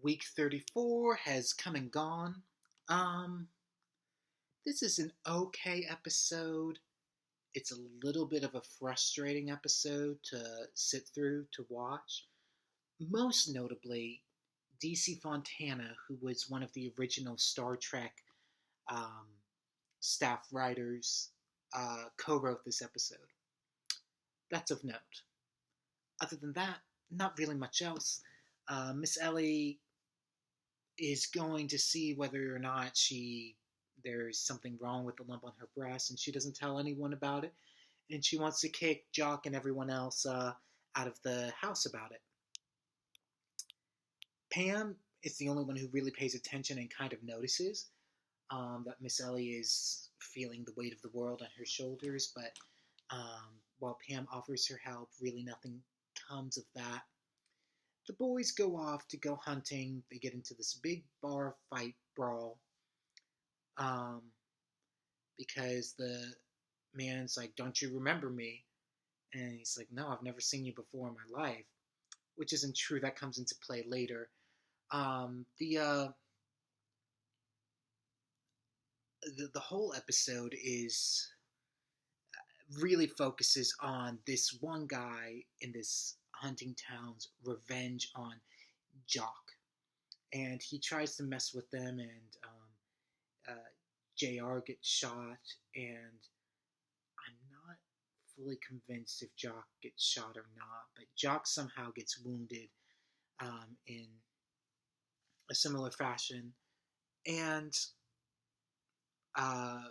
Week 34 has come and gone. Um, this is an okay episode. It's a little bit of a frustrating episode to sit through, to watch. Most notably, DC Fontana, who was one of the original Star Trek um, staff writers, co wrote this episode. That's of note. Other than that, not really much else. Miss Ellie is going to see whether or not there's something wrong with the lump on her breast, and she doesn't tell anyone about it. And she wants to kick Jock and everyone else out of the house about it. Pam is the only one who really pays attention and kind of notices that Miss Ellie is feeling the weight of the world on her shoulders. But while Pam offers her help, really nothing comes of that. The boys go off to go hunting. They get into this big bar fight brawl um, because the man's like, "Don't you remember me?" And he's like, "No, I've never seen you before in my life," which isn't true. That comes into play later. The the whole episode is really focuses on this one guy in this hunting town's revenge on Jock, and he tries to mess with them, and Jr. gets shot, and I'm not fully convinced if Jock gets shot or not, but Jock somehow gets wounded in a similar fashion, and uh,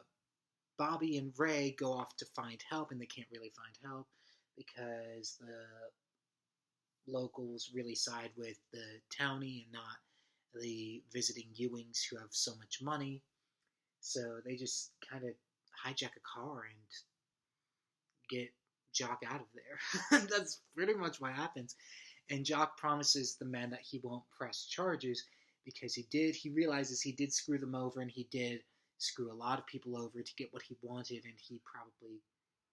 Bobby and Ray go off to find help, and they can't really find help because the locals really side with the townie and not the visiting Ewings who have so much money. So they just kind of hijack a car and get Jock out of there. That's pretty much what happens. And Jock promises the men that he won't press charges because he realizes he did screw them over, and he did screw a lot of people over to get what he wanted, and he probably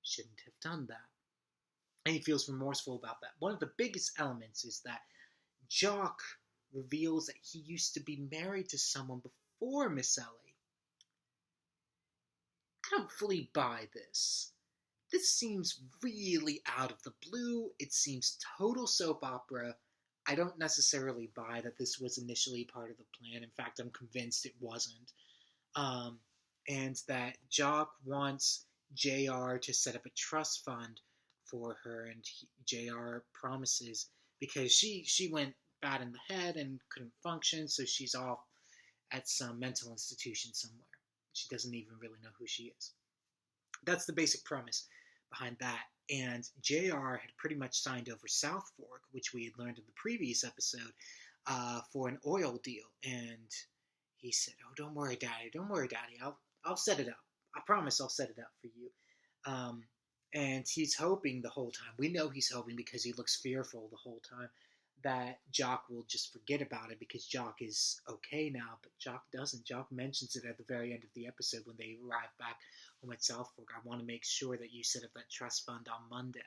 shouldn't have done that. And he feels remorseful about that. One of the biggest elements is that Jock reveals that he used to be married to someone before Miss Ellie. I don't fully buy this. This seems really out of the blue. It seems total soap opera. I don't necessarily buy that this was initially part of the plan. In fact, I'm convinced it wasn't. And that Jock wants JR to set up a trust fund for her, and JR promises, because she went bad in the head and couldn't function, so she's off at some mental institution somewhere. She doesn't even really know who she is. That's the basic premise behind that. And JR had pretty much signed over South Fork, which we had learned in the previous episode, for an oil deal. And he said, "Oh, don't worry, Daddy. Don't worry, Daddy. I'll set it up. I promise I'll set it up for you." And he's hoping the whole time. We know he's hoping because he looks fearful the whole time that Jock will just forget about it because Jock is okay now. But Jock doesn't. Jock mentions it at the very end of the episode when they arrive back home at South Fork. "I want to make sure that you set up that trust fund on Monday."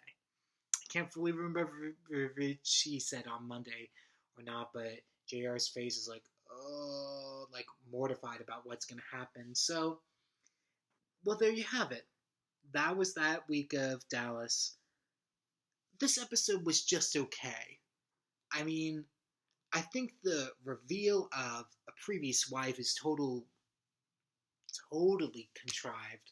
I can't fully remember if she said on Monday or not, but JR's face is like, oh, like mortified about what's going to happen. So, well, there you have it. That was that week of Dallas. This episode was just okay. I mean, I think the reveal of a previous wife is totally contrived.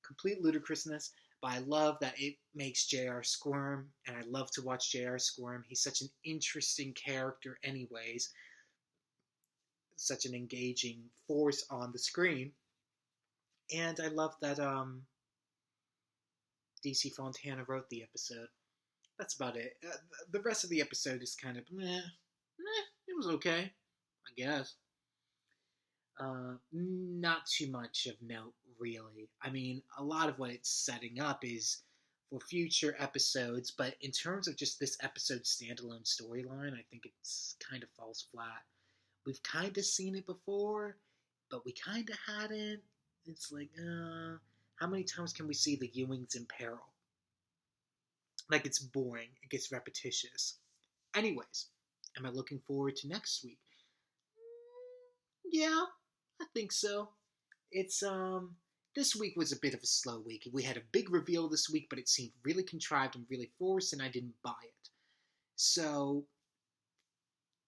Complete ludicrousness. But I love that it makes JR squirm, and I love to watch JR squirm. He's such an interesting character anyways. Such an engaging force on the screen. And I love that DC Fontana wrote the episode. That's about it. The rest of the episode is kind of meh. It was okay, I guess. Not too much of note, really. I mean, a lot of what it's setting up is for future episodes, but in terms of just this episode's standalone storyline, I think it's kind of falls flat. We've kind of seen it before, but we kind of hadn't. It's like, how many times can we see the Ewings in peril? Like, it's boring. It gets repetitious. Anyways, am I looking forward to next week? Yeah, I think so. It's this week was a bit of a slow week. We had a big reveal this week, but it seemed really contrived and really forced, and I didn't buy it. So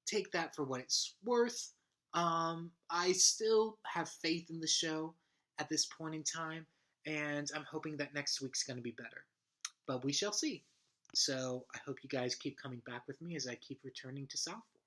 take that for what it's worth. I still have faith in the show at this point in time, and I'm hoping that next week's going to be better. But we shall see. So I hope you guys keep coming back with me as I keep returning to Southport.